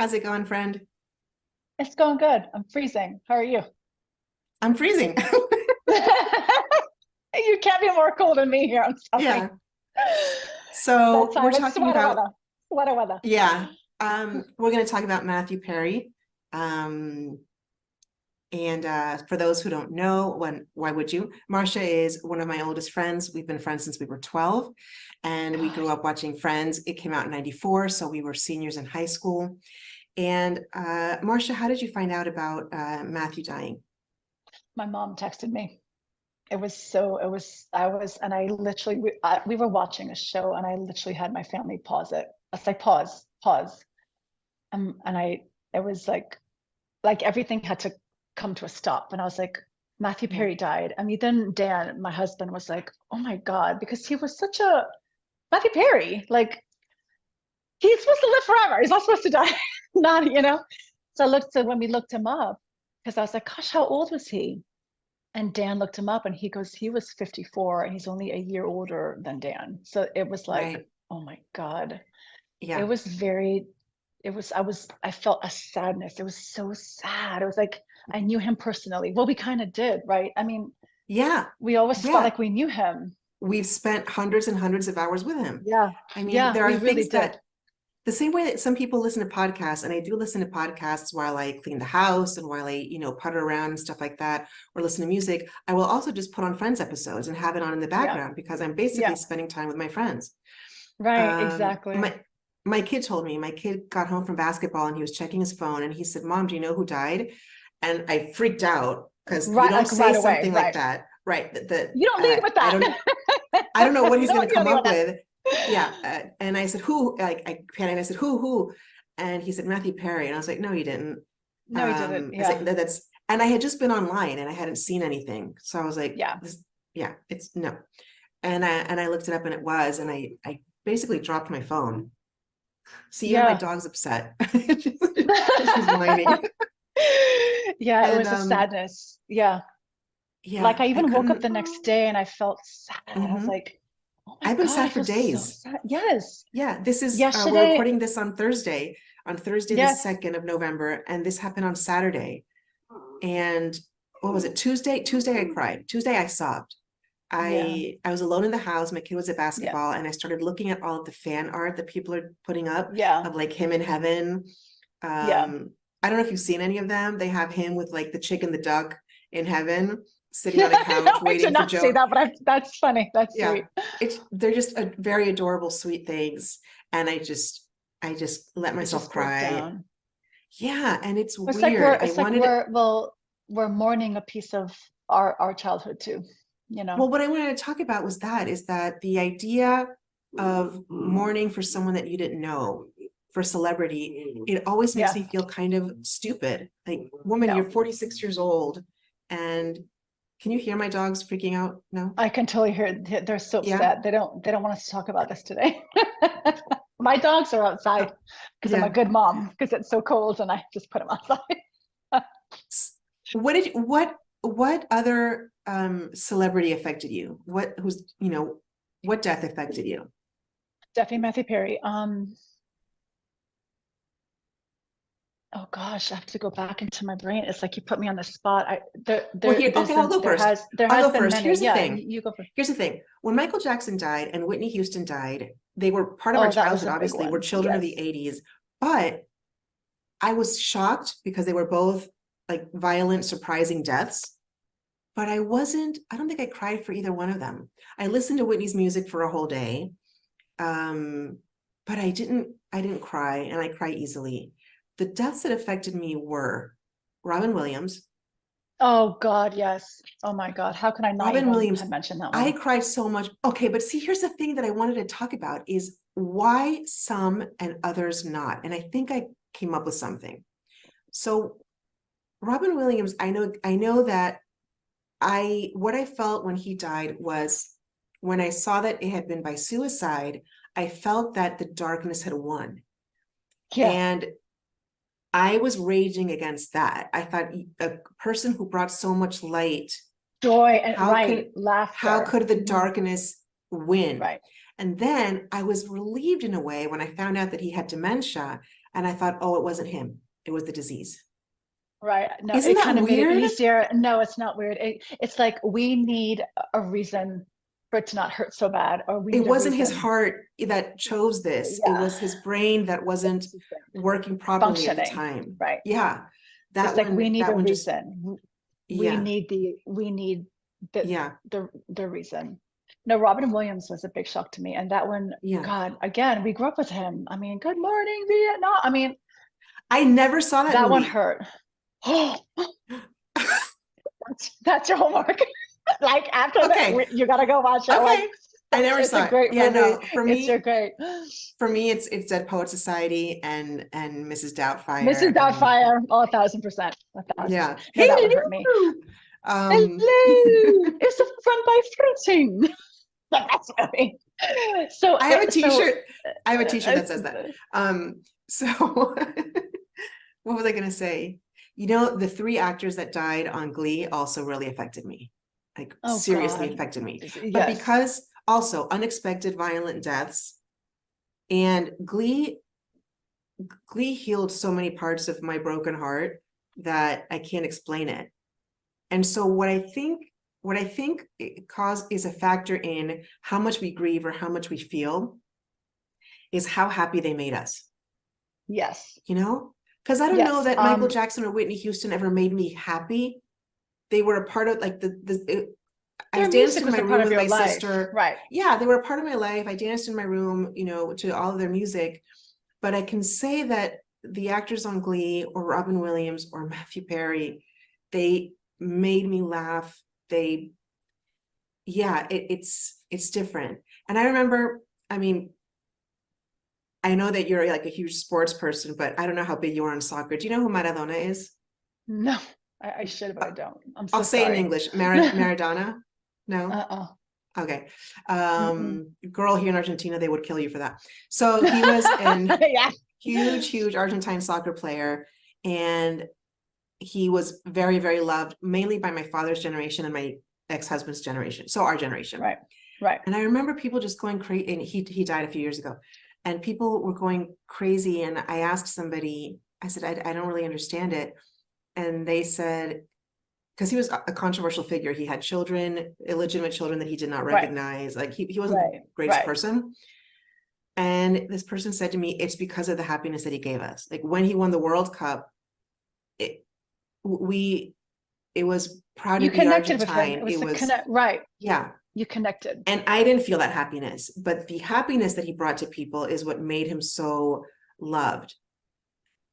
How's it going, friend? It's going good. I'm freezing. How are you? I'm freezing. You can't be more cold than me here. I'm sorry. Yeah. That So we're time it's talking sweater about, weather. Sweater weather. yeah, we're going to talk about Matthew Perry. Um, and for those who don't know, why would you? Marsha is one of my oldest friends. We've been friends since we were 12, and we grew Gosh, up watching Friends. It came out in 94, so we were seniors in high school. And Marsha, how did you find out about Matthew dying? my mom texted me. And I literally, we were watching a show and I literally had my family pause it. I was like, pause, pause. And it was like everything had to come to a stop. And I was like, Matthew Yeah, Perry died. I mean, then Dan, my husband, was like, oh my God, because he was such a Matthew Perry, like he's supposed to live forever. He's not supposed to die. Not. So when we looked him up, because I was like, gosh, how old was he? And Dan looked him up and he goes, he was 54 and he's only a year older than Dan. So it was like, right. oh my God. It Yeah, was very, I felt a sadness. It was so sad. It was like, I knew him personally. Well, we kind of did, right? I mean, yeah, we always felt yeah. like we knew him. We've spent hundreds and hundreds of hours with him. Yeah. I mean, Yeah, there we are really things did. that the same way that some people listen to podcasts, and I do listen to podcasts while I clean the house and while I putter around and stuff like that, or listen to music, I will also just put on Friends episodes and have it on in the Yeah. background because I'm basically Yeah. spending time with my friends. Right. Um, Exactly. my kid told me, my kid got home from basketball and he was checking his phone and he said, Mom, do you know who died? And I freaked out because you Right. don't Like say right away. something like Right. that, right? You don't lead with I that. don't know what You he's going to don't come lead with up that. with. Yeah. And I said, who? Like, I panicked. I said, who? And he said, Matthew Perry. And I was like, no, you didn't. No, he didn't. I said, Yeah. that's, and I had just been online and I hadn't seen anything. So I was like, Yeah. yeah, it's no. And I looked it up and it was, and I basically dropped my phone. See, even my Yeah. dog's upset. She's whining. Yeah, it And was a sadness. Yeah. yeah, Like I I even woke up couldn't. the next day and I felt sad. I was Mhm. like, oh my I've been God, I sad for feel so days. sad. Yes. Yeah, this is we're Yesterday, recording this on Thursday the yes. 2nd of November, and this happened on Saturday. And what was it? Tuesday I cried. Tuesday I sobbed. Yeah. I was alone in the house. My kid was at Yeah. basketball, and I started looking at all of the fan art that people are putting up Yeah. of like him in heaven. Yeah. I don't know if you've seen any of them. They have him with like the chick and the duck in heaven, sitting on a couch No, I did waiting for not see Joe. that, but that's funny. That's Yeah, sweet. they're just a very adorable, sweet things. And I just let It myself just broke cry. down. Yeah, and it's It's like weird. I wanted, we're mourning a piece of our childhood too, you know? well, what I wanted to talk about was that is that the idea of mourning for someone that you didn't know, for celebrity, it always makes Yeah. me feel kind of stupid. Like, woman, you're No, 46 years old, and can you hear my dogs freaking out? No? I can totally hear they're so Yeah. upset. They don't want us to talk about this today. My dogs are outside Oh, because I'm a yeah. good mom because it's so cold and I just put them outside. What other celebrity affected you? What death affected you? Definitely Matthew Perry. Oh gosh, I have to go back into my brain. It's like you put me on the spot. Well, here, okay, I'll go first. There I'll has go been first. many. Here's the Yeah, thing. you go for. Here's the thing. When Michael Jackson died and Whitney Houston died, they were part of our Oh, that was childhood, a big obviously. We're one. children of Yes. the 80s. But I was shocked because they were both like violent, surprising deaths. But I don't think I cried for either one of them. I listened to Whitney's music for a whole day. Um, but I didn't cry, and I cry easily. The deaths that affected me were Robin Williams. Oh God, yes. Oh my God, how can I not Robin even Williams, have mentioned that I one? cried so much. Okay, but see, here's the thing that I wanted to talk about is why some and others not. And I think I came up with something. So Robin Williams, I know that what I felt when he died was when I saw that it had been by suicide, I felt that the darkness had won. Yeah, And I was raging against that. I thought a person who brought so much light, joy and how right, can how laughter. could the darkness win? Right. And then I was relieved in a way when I found out that he had dementia. And I thought, oh, it wasn't him. It was the disease. Right. No, Isn't it that kind of made it weird? easier. No, it's not weird. It's like we need a reason for it to not hurt so bad, or we It need a wasn't his reason. heart that chose this. It Yeah. was his brain that wasn't working properly at the Functioning. time. Right. Yeah. It's like we need That a one just, reason. We yeah. need the Yeah. the reason. No, Robin Williams was a big shock to me. And that one, Yeah. God, again, we grew up with him. I mean, Good Morning, Vietnam. I mean, I never saw that that one movie. hurt. Oh, that's your homework. Like after Okay. that, you gotta go watch it. Okay. Like I never it's saw a it. great Yeah, movie. no, It's a great for me, it's Dead Poet Society and Mrs. Doubtfire Mrs. and Doubtfire. Oh, 1,000%. 1,000%. yeah. No, that one hurt me. Hello. Hello, it's a fun by fruiting. That's funny. So I have a so t-shirt. I have a t-shirt that says that. So what was I gonna say? You know, the 3 actors that died on Glee also really affected me. Like oh seriously God. affected me. But Yes. because also unexpected violent deaths and Glee healed so many parts of my broken heart that I can't explain it. And so what I think it is a factor in how much we grieve or how much we feel is how happy they made us. Yes. You know, because I don't know Yes. that Michael Jackson or Whitney Houston ever made me happy. They were a part of like I Their danced music in was my a part room of with your my life. sister. Right. Yeah, they were a part of my life. I danced in my room, you know, to all of their music. But I can say that the actors on Glee or Robin Williams or Matthew Perry, they made me laugh. It's different. And I remember, I mean, I know that you're like a huge sports person, but I don't know how big you are on soccer. Do you know who Maradona is? No, I should, but I don't. I'm I'll so say it in sorry. English. Maradona? No? Uh-uh. Okay. Mm-mm. Girl here in Argentina, they would kill you for that. So he was an Yeah. huge Argentine soccer player, and he was very, very loved, mainly by my father's generation and my ex-husband's generation. So our generation. Right. Right. And I remember people just going crazy, and he died a few years ago, and people were going crazy. And I asked somebody, I said, I don't really understand it. And they said, because he was a controversial figure. He had children, illegitimate children that he did not Right. recognize. Like he wasn't the greatest person. And this person said to me, it's because of the happiness that he gave us. Like when he won the World Cup, it was proud to You be connected with him. Argentine. It was It the was, connect. Right. yeah. You connected. And I didn't feel that happiness, but the happiness that he brought to people is what made him so loved.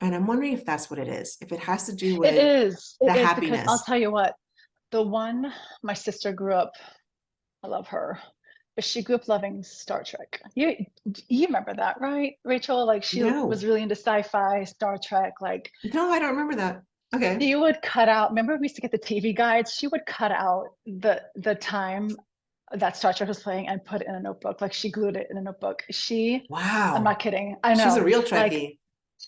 And I'm wondering if that's what it is, if it has to do with It is. the It is because I'll happiness. tell you what, the one my sister grew up, I love her, but she grew up loving Star Trek. You remember that, right, Rachel? Like she was No, really into sci-fi, Star Trek. Like no, I don't remember that. Okay. she would cut out. Remember, we used to get the TV guides. She would cut out the time that Star Trek was playing and put it in a notebook. Like she glued it in a notebook. I'm Wow. not kidding. I She's a know. real Like Trekkie.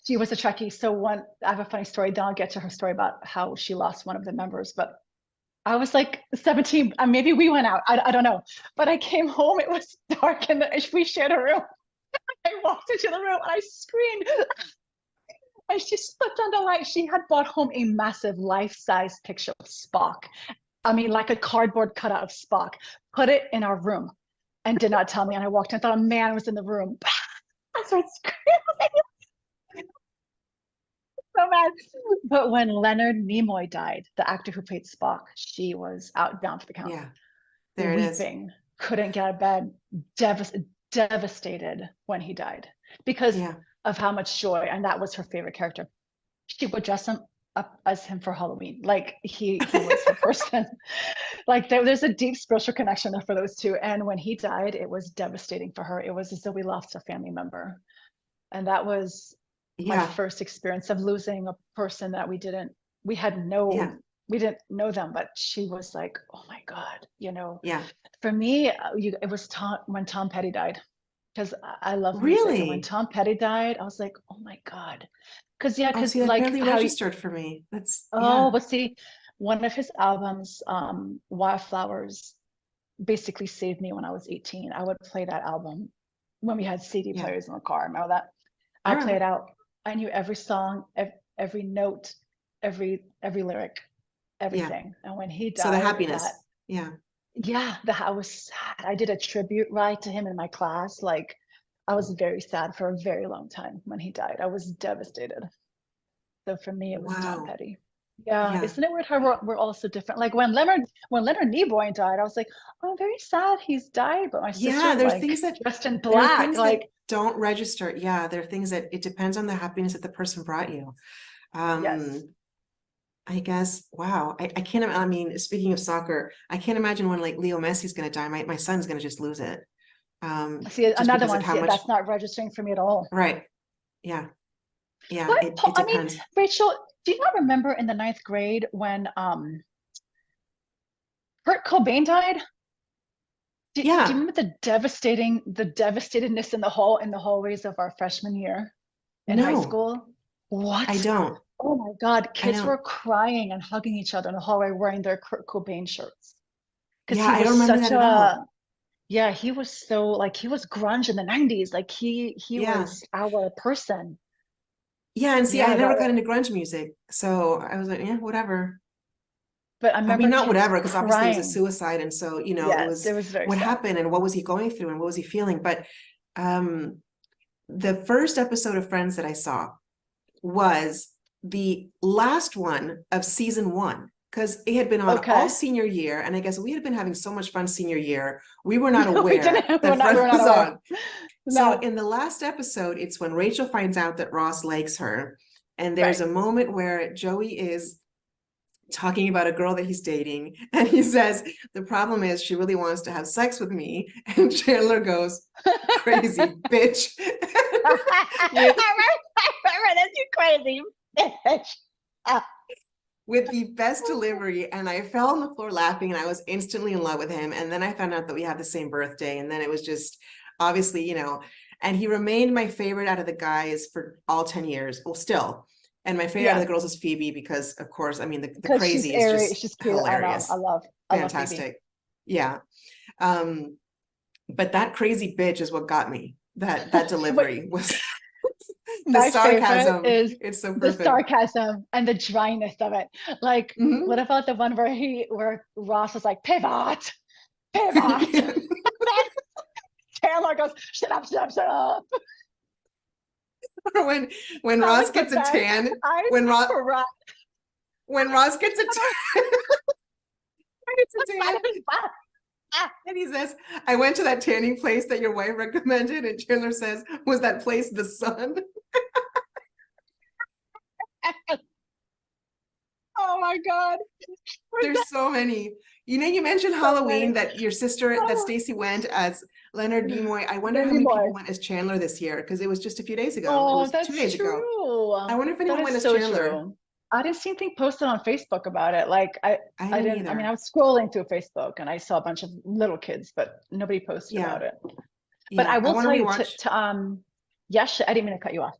she was a Trekkie. So I have a funny story. Then I'll get to her story about how she lost one of the members. But I was like 17. Maybe we went out. I don't know. But I came home. It was dark and we shared a room. I walked into the room and I screamed. And she slipped on the light. She had brought home a massive life-size picture of Spock. I mean, like a cardboard cutout of Spock. Put it in our room and did not tell me. And I walked in, I thought a man was in the room. I started screaming. So bad. But when Leonard Nimoy died, the actor who played Spock, she was out down for the count. Yeah, there it is. Weeping, couldn't get out of bed, devastated when he died because of how much joy, and that was her favorite character. She would dress him up as him for Halloween. Like he was her person. Like there's a deep spiritual connection there for those two. And when he died, it was devastating for her. It was as though we lost a family member. And that was my first experience of losing a person that we didn't know them, but she was like, oh my God, you know. Yeah. For me, it was when Tom Petty died, because I love music. Really? And when Tom Petty died, I was like, oh my God. Because see, that like barely registered for me. That's but see, one of his albums, Wildflowers, basically saved me when I was 18. I would play that album when we had CD players in the car. Remember that? I play it out I knew every song, every note, every lyric, Yeah. everything. And when he So the died, that, happiness. Yeah. yeah, I was sad. I did a tribute ride to him in my class. Like, I was very sad for a very long time when he died. I was devastated. So for me, it was Tom Wow. Petty. Yeah, Yeah. isn't it weird how we're all so different? Like when Leonard Nimoy died, I was like, oh, I'm very sad he's died. But my Yeah. sister, like, dressed in There are black, things that like, don't register. Yeah. There are things that it depends on the happiness that the person brought you. yes. I guess, wow. I can't, I mean, speaking of soccer, I can't imagine when like Leo Messi's going to die. My son's going to just lose it. See, Just another because of one, how see, much, that's not registering for me at all. right. Yeah. Yeah. But It I mean, depends. Rachel, do you not remember in the ninth grade when Kurt Cobain died? Do you Yeah. remember the devastatedness in the hallways of our freshman year in high No, school? I What? don't. Oh my God, I kids were don't. crying and hugging each other in the hallway wearing their Kurt Cobain shirts. Because Yeah. he I don't was remember such that at all. a, yeah, he was so, like, he was grunge in the 90s. Like, he Yeah. was our person. Yeah. And see, I Yeah, never got into grunge music. So I was like, yeah, whatever. but I I mean, remember not kids whatever, because obviously it was a crying. suicide. And so, it Yes, was it was very what sad. happened and what was he going through and what was he feeling. But um, the first episode of Friends that I saw was the last one of season one, because it had been on all Okay. senior year. And I guess we had been having so much fun senior year. We were not We didn't, aware that we Friends were not was aware. on. So No, in the last episode, it's when Rachel finds out that Ross likes her. And there's right. a moment where Joey is talking about a girl that he's dating, and he says, the problem is she really wants to have sex with me. And Chandler goes, crazy bitch. with I remember this, you crazy bitch. with the best delivery, and I fell on the floor laughing, and I was instantly in love with him. And then I found out that we have the same birthday, and then it was just obviously, and he remained my favorite out of the guys for all 10 years. Well, still. And my favorite out of Yeah, the girls is Phoebe, because of course, I mean, the because she's crazy is airy, just she's cute. I know. I hilarious, love, I love Phoebe. fantastic. Yeah. Um, but that crazy bitch is what got me. That Wait, delivery was the my favorite sarcasm. is It's so the perfect. sarcasm and the dryness of it. Like, what Mhm. about the one where Ross is like, pivot, pivot? Taylor goes, shut up, shut up, shut up. Or when That Ross was the gets a best. tan, I when Ross cried. when Ross gets a tan, gets a tan, and he says, "I went to that tanning place that your wife recommended," and Chandler says, "Was that place the Sun?" Oh my God. There's so many. You mentioned So Halloween, many. that your sister, that Oh, Stacy went as Leonard Nimoy. I wonder how Randy many Moy. people went as Chandler this year, because it was just a few days ago. It Oh, was 2 days that's ago. I true. wonder if That anyone is went as so Chandler. true. I didn't see anything posted on Facebook about it. Like I I didn't didn't, I mean, I either. was scrolling through Facebook and I saw a bunch of little kids, but nobody posted Yeah, about it. But yeah. I I will want to tell you rewatch. yesterday, I didn't mean to cut you off.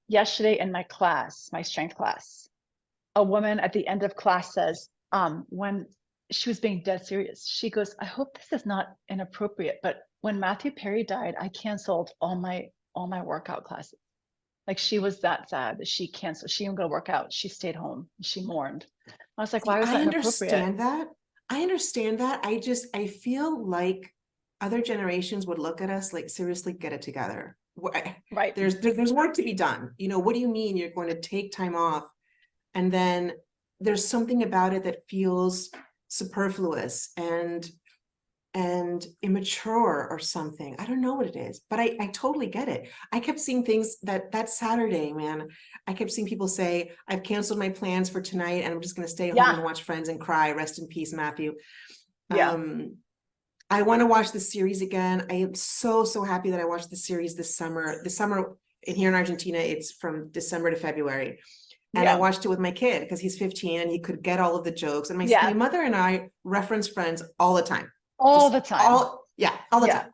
Yesterday in my class, my strength class, a woman at the end of class says, when she was being dead serious, she goes, I hope this is not inappropriate, but when Matthew Perry died, I canceled all my workout classes. Like, she was that sad that she canceled. She didn't go work out. She stayed home. She mourned. I was like, See, why was I that inappropriate? understand that. I understand that. I feel like other generations would look at us like, seriously, get it together. Right. There's work to be done. What do you mean you're going to take time off? And then there's something about it that feels superfluous and immature or something. I don't know what it is, but I totally get it. I kept seeing things that Saturday, man. I kept seeing people say, I've canceled my plans for tonight and I'm just going to stay home Yeah. and watch Friends and cry. Rest in peace, Matthew. Yeah. I want to watch the series again. I am so happy that I watched the series this summer. This summer here in Argentina, it's from December to February. And I Yeah. watched it with my kid because he's 15 and he could get all of the jokes. And my Yeah. mother and I reference Friends all the time. All Just the time. all the Yeah. time.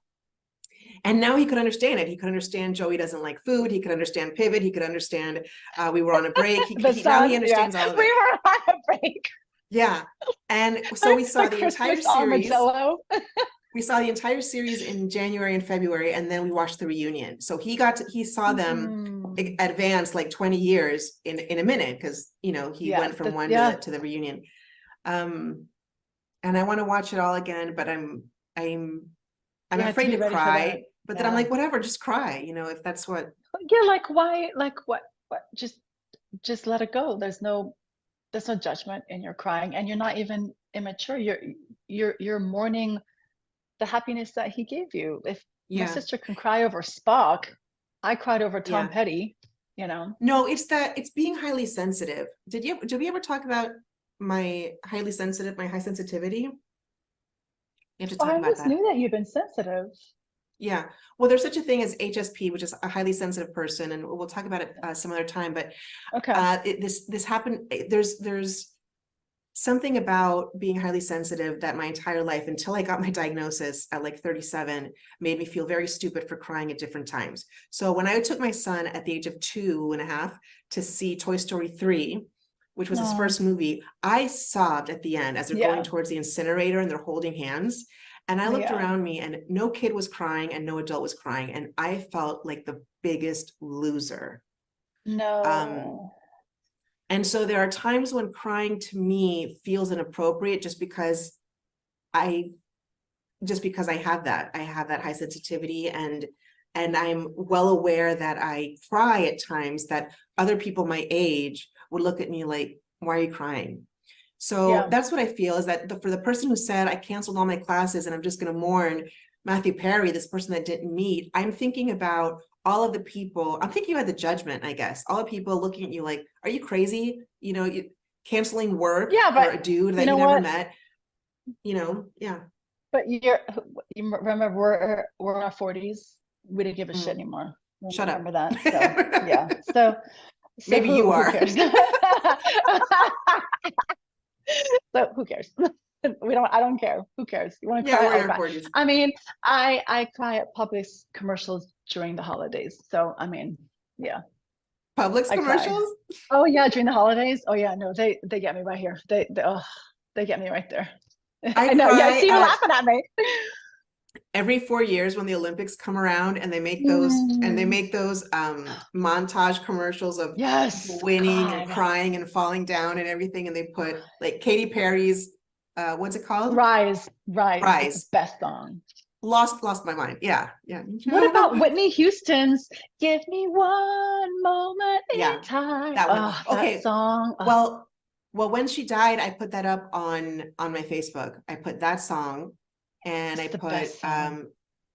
And now he could understand it. He could understand Joey doesn't like food. He could understand pivot. He could understand we were on a break. The Now he sun. Yeah. understands all of We it. were on a break. Yeah. And so we saw The the entire Christmas series. armadillo. We saw the entire series in January and February, and then we watched the reunion. So he saw them advance like 20 years in a minute, because he went from one to the reunion. And I want to watch it all again, but I'm afraid to cry. But then I'm like, whatever, just cry, if that's what. Yeah, like why? Like what? Just let it go. There's no judgment in your crying, and you're not even immature. You're mourning the happiness that he gave you. If my sister can cry over Spock, I cried over Tom Petty. No, it's being highly sensitive. Did we ever talk about my high sensitivity? You have to talk about that. I always knew that you've been sensitive. Yeah. Well, there's such a thing as HSP, which is a highly sensitive person, and we'll talk about it some other time. But this happened. There's something about being highly sensitive that my entire life, until I got my diagnosis at like 37, made me feel very stupid for crying at different times. So when I took my son at the age of 2.5 to see Toy Story 3, which was his first movie, I sobbed at the end as they're going towards the incinerator and they're holding hands. And I looked around me and no kid was crying and no adult was crying. And I felt like the biggest loser. No. And so there are times when crying to me feels inappropriate just because I have that high sensitivity, and I'm well aware that I cry at times that other people my age would look at me like, why are you crying? So that's what I feel, is that for the person who said, I canceled all my classes and I'm just going to mourn Matthew Perry, this person that didn't meet, I'm thinking about all of the people, I'm thinking about the judgment, I guess, all the people looking at you like, are you crazy? You canceling work for a dude that you never met, But you remember we're in our 40s. We didn't give a shit anymore. Shut up. Remember that. So maybe you are. Who cares? So who cares? I don't care. Who cares? You want to cry? We're in our 40s. I mean, I cry at Publix commercials during the holidays. So I mean, Publix commercials? Oh yeah, during the holidays. Oh yeah, no, they get me right here. They get me right there. I know. Yeah, I see you laughing at me. Every 4 years when the Olympics come around and they make those montage commercials of winning and crying and falling down and everything, and they put like Katy Perry's what's it called? Rise. It's the best song. Lost my mind. Yeah. What about Whitney Houston's "Give Me One Moment in Time"? That one. That song. Well, when she died, I put that up on my Facebook. I put that song. And I put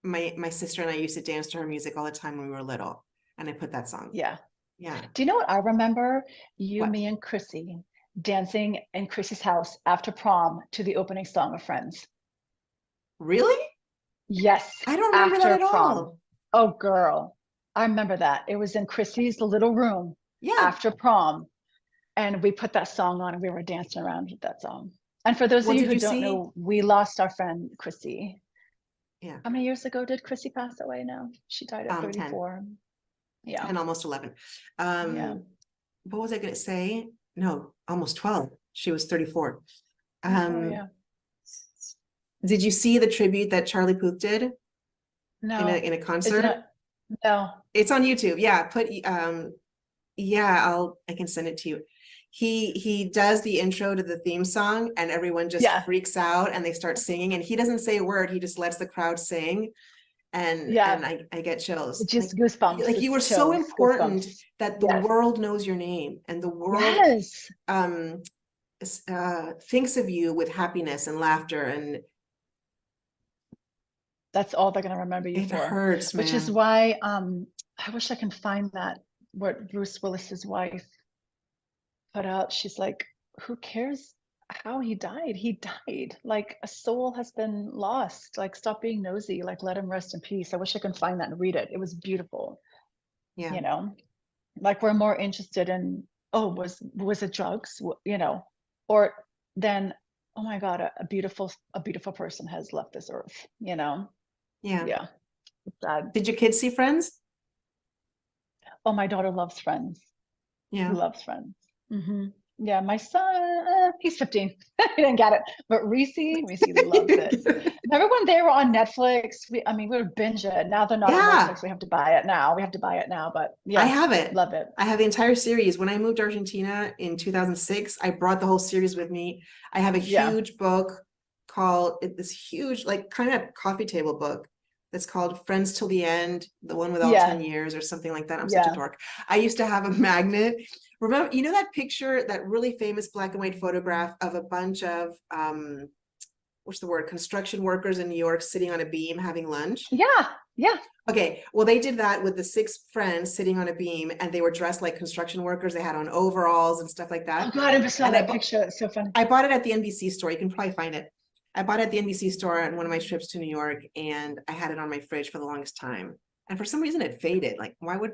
my sister and I used to dance to her music all the time when we were little, and I put that song. Yeah. Do you know what I remember? Me and Chrissy dancing in Chrissy's house after prom to the opening song of Friends. Really? Yes. I don't remember that at all. Oh girl, I remember that. It was in Chrissy's little room after prom, and we put that song on and we were dancing around with that song. And for those of you who don't know, we lost our friend Chrissy. Yeah. How many years ago did Chrissy pass away now? She died at 34. 10. Yeah. And almost 11. What was I going to say? No, almost 12. She was 34. Did you see the tribute that Charlie Puth did? No. In a concert? No. It's on YouTube. Yeah. I can send it to you. He does the intro to the theme song and everyone just freaks out and they start singing, and he doesn't say a word. He just lets the crowd sing. And I get chills. It's just goosebumps. Like you were so important that the world knows your name and the world thinks of you with happiness and laughter, and that's all they're gonna remember you for. It hurts, man. Which is why I wish I can find that what Bruce Willis's wife put out. She's like, who cares how he died? He died. Like, a soul has been lost. Like, stop being nosy. Like, let him rest in peace. I wish I could find that and read it. It was beautiful. Like, we're more interested in, was it drugs, or then, oh my God, a beautiful person has left this earth. It's sad. Did your kids see Friends? Oh, my daughter loves Friends. Yeah, loves Friends. Yeah, my son, he's 15. He didn't get it. But Reese loves it. Remember when they were on Netflix? We would binge it. Now they're not on Yeah, Netflix. We have to buy it now. But I yeah, have it. love it. I have the entire series. When I moved to Argentina in 2006, I brought the whole series with me. I have a Yeah. huge book called this huge, like kind of coffee table book that's called Friends Till the End, the one with all 10 Yeah. years or something like that. I'm such a Yeah. dork. I used to have a magnet. Remember, you know that picture, that really famous black and white photograph of a bunch of what's the word, construction workers in New York sitting on a beam having lunch? Yeah. Yeah. Okay, well, they did that with the 6 friends sitting on a beam, and they were dressed like construction workers. They had on overalls and stuff like Oh that. God, I never saw And that picture. It's so funny. I bought it at the NBC store. You can probably find it. I bought it at the NBC store on one of my trips to New York, and I had it on my fridge for the longest time. And for some reason, it faded. Like, why would,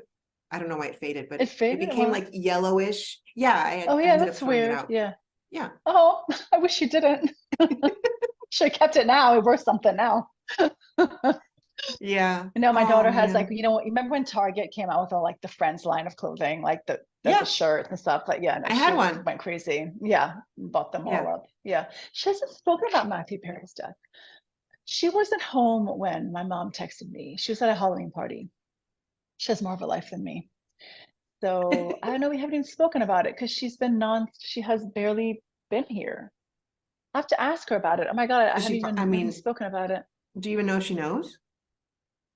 I don't know why it faded, but It it faded. became Well, like yellowish. Yeah, oh I yeah, ended up that's throwing it weird. out. Yeah. Yeah. Oh, I wish you didn't. Should have kept it now. It worth something now. Yeah. You know, my Oh daughter has like, man. you remember when Target came out with all like the Friends line of clothing, like the Yeah, shirts and stuff. Like, yeah, no, I she had one. went crazy. Yeah, bought them all Yeah. up. Yeah. She hasn't spoken about Matthew Perry's death. She wasn't home when my mom texted me. She was at a Halloween party. She has more of a life than me. So I don't know, we haven't even spoken about it because she has barely been here. I have to ask her about it. Oh my God, Does she, I we haven't mean, spoken about it. do you even know if she knows?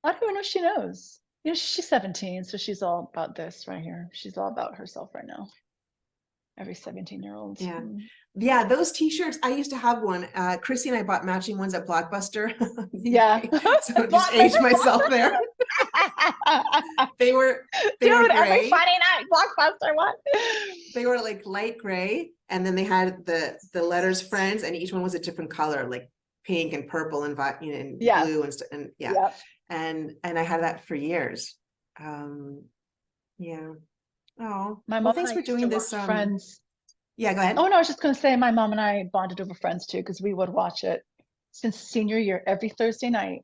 I don't even know if she knows. She's 17, so she's all about this right here. She's all about herself right now. Every 17-year-old. Yeah. Yeah, those t-shirts, I used to have one. Chrissy and I bought matching ones at Blockbuster. Yeah. So just age myself there. They were Dude, every gray. Friday night, Blockbuster, what? They were like light gray, and then they had the letters Friends, and each one was a different color, like pink and purple and and Yeah. blue and yeah. Yeah. And I had that for years. Yeah. Oh, My well, mom and thanks I for used to doing this. watch Friends. Yeah, go ahead. Oh no, I was just gonna say my mom and I bonded over Friends too, because we would watch it since senior year. Every Thursday night,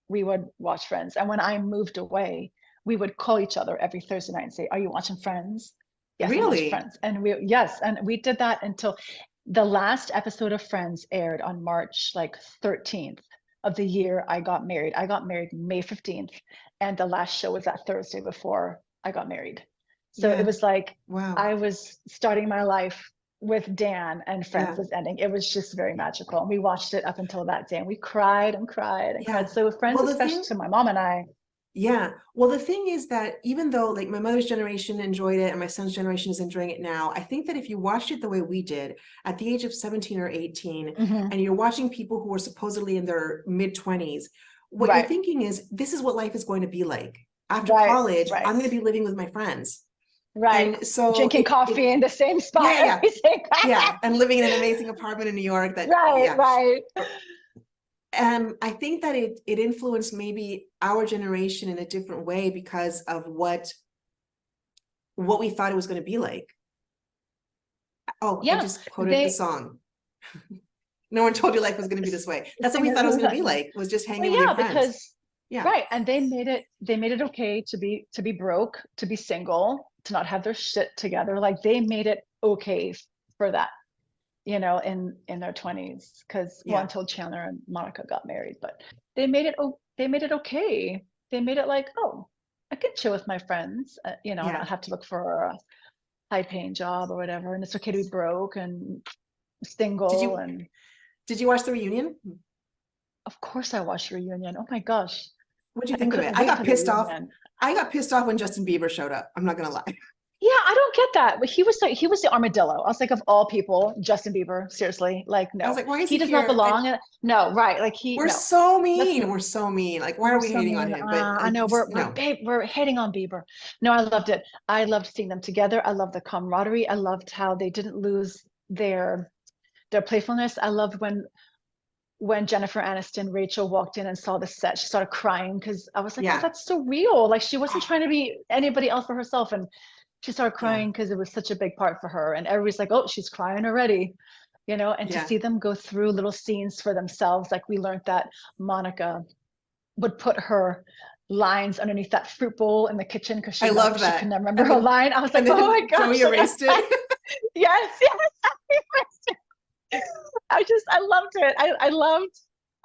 we would watch Friends. And when I moved away, we would call each other every Thursday night and say, "Are you watching Friends?" Yes, I'm watching Really? Friends. And we did that until the last episode of Friends aired on March like 13th of the year I got married. I got married May 15th, and the last show was that Thursday before I got married. So it Yeah. was like Wow. I was starting my life with Dan and Friends Yeah. was ending. It was just very magical. And we watched it up until that day and we cried and cried and Yeah. cried. So Friends, Well, the especially thing, to my mom and I, yeah. Well, the thing is that even though like my mother's generation enjoyed it and my son's generation is enjoying it now, I think that if you watched it the way we did at the age of 17 or 18, mhm, and you're watching people who are supposedly in their mid 20s, what you're right, thinking is, this is what life is going to be like. After right, college, right, I'm going to be living with my friends. right. And so Drinking coffee in the same spot yeah, yeah, every single yeah. And living in an amazing apartment in New York that, right, yeah. right. I think that it influenced maybe our generation in a different way because of what we thought it was going to be like. Oh, I Yeah, just quoted the they song. No one told you life was going to be this way. That's what we thought it was going to be like, was just well, hanging with your yeah, friends. because Yeah. right, and they made it okay to be broke, to be single, to not have their shit together. Like they made it okay for that, in their 20s. Because well, Yeah. until Chandler and Monica got married, but they made it okay. They made it like, oh, I can chill with my friends, Yeah. not have to look for a high paying job or whatever, and it's okay to be broke and Did single. you And did you watch the reunion? of course, I watched Reunion. Oh my gosh, What'd you I think of it? couldn't wait for the reunion. I got pissed off when Justin Bieber showed up. I'm not gonna lie. Yeah, I don't get that. But he was the armadillo. I was like, of all people, Justin Bieber, seriously, like, I was no, like, why is he he does not here? belong. No, right. Like We're no, so let's mean. not. We're so mean. Like, why are We're we so hating on mean. him? But I know no. we're hating on Bieber. No, I loved it. I loved seeing them together. I loved the camaraderie. I loved how they didn't lose their playfulness. I loved when Jennifer Aniston, Rachel walked in and saw the set, she started crying because I was like, oh, Yeah. that's so real. Like she wasn't trying to be anybody else for herself. And she started Yeah. crying because it was such a big part for her. And everybody's like, oh, she's crying already, and to Yeah. see them go through little scenes for themselves. Like we learned that Monica would put her lines underneath that fruit bowl in the kitchen because I love she could that. never remember her line. I was like, And oh my then Joey gosh, like erased it. Yes, yes. I loved it.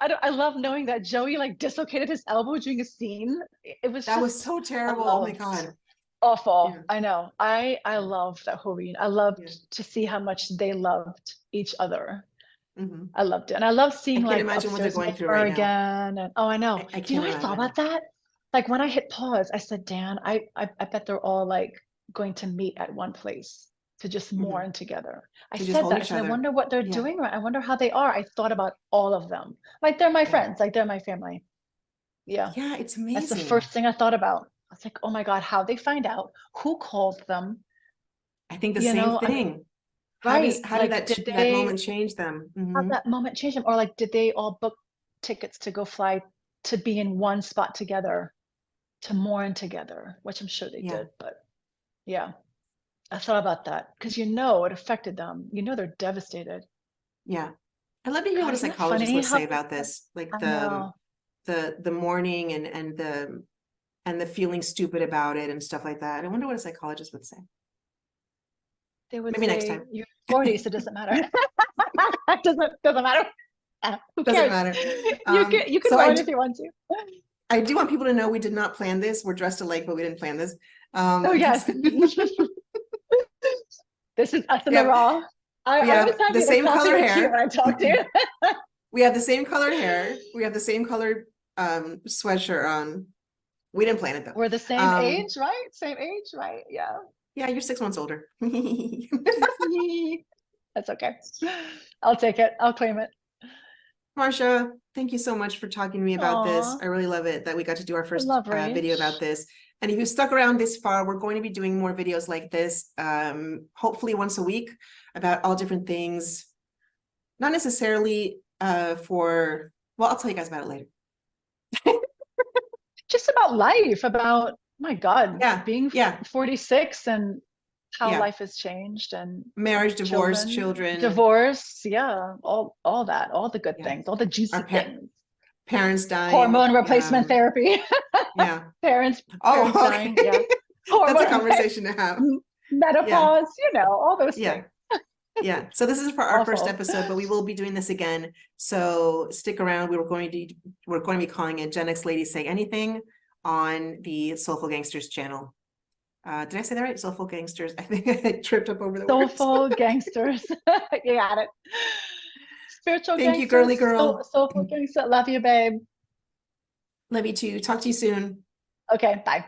I love knowing that Joey like dislocated his elbow during a scene. It was That was just, so I terrible. Oh my loved, God. awful. Yeah. I know. I Yeah. loved that whole reunion. I Yeah. loved to see how much they loved each other. Hmm. I loved it. And I love I seeing can't like imagine what they're upstairs going through Mayor right now. again. And oh, I know. I Do you can't know what I thought imagine. about that? Like when I hit pause, I said, Dan, I bet they're all like going to meet at one place to just Hmm. mourn together. I To just said hold that. I each said, I other. wonder what they're Yeah. doing. I wonder how they are. I thought about all of them. Like they're my Yeah. friends, like they're my family. Yeah. Yeah. It's That's the amazing. first thing I thought about. I was like, oh my God, how they find out, who called them, I think the you same know, I mean, thing. right. How did Like, did that they moment change them? have Hmm. that moment change them? Or like, did they all book tickets to go fly to be in one spot together, to mourn together, which I'm sure they Yeah. did. But yeah, I thought about that because you know it affected them. You know they're devastated. Yeah. I'd love to hear what God, a isn't it psychologist funny would how say they about said, this, like I know. the mourning and the feeling stupid about it and stuff like that. I wonder what a psychologist would say. They would Maybe next say time. you're 40, so it doesn't matter. It doesn't matter. Who Doesn't cares? matter. You can So mourn if you want to. I do want people to know we did not plan this. We're dressed alike, but we didn't plan this. Oh yes. This is us in we the have raw. we I'm always have the happy to same copy color or cute hair. when I talk to you. We have the same colored hair. We have the same colored sweatshirt on. We didn't plan it though. We're the same Um, age, right? Same age, right? Yeah. yeah, you're 6 months older. That's okay. I'll take it. I'll claim it. Marsha, thank you so much for talking to me about this. Aw, I really love it that we got to do our I first love video about Rach. this. And if you stuck around this far, we're going to be doing more videos like this, hopefully once a week about all different things. Not necessarily well, I'll tell you guys about it later. Just about life, about, my God, Yeah, being yeah, 46 and how yeah. life has changed and Marriage, divorce, children, children. divorce, yeah, all that, all the good Yeah. things, all the Our juicy things. parents dying. Hormone replacement therapy. Yeah. Parents Oh, dying, yeah. okay. That's a Hormone conversation to have. Yeah, menopause, all those yeah. things. Yeah, so this is for our first Awful. episode, but we will be doing this again. So stick around. We're going to be calling it Gen X Ladies Say Anything on the Soulful Gangsters channel. Did I say that right? Soulful Gangsters. I think I tripped up over the words. Soulful gangsters. You got it. Spiritual Thank you, girly gangsters. girl. Soulful gangster. Love you, babe. Love you too. Talk to you soon. Okay, bye.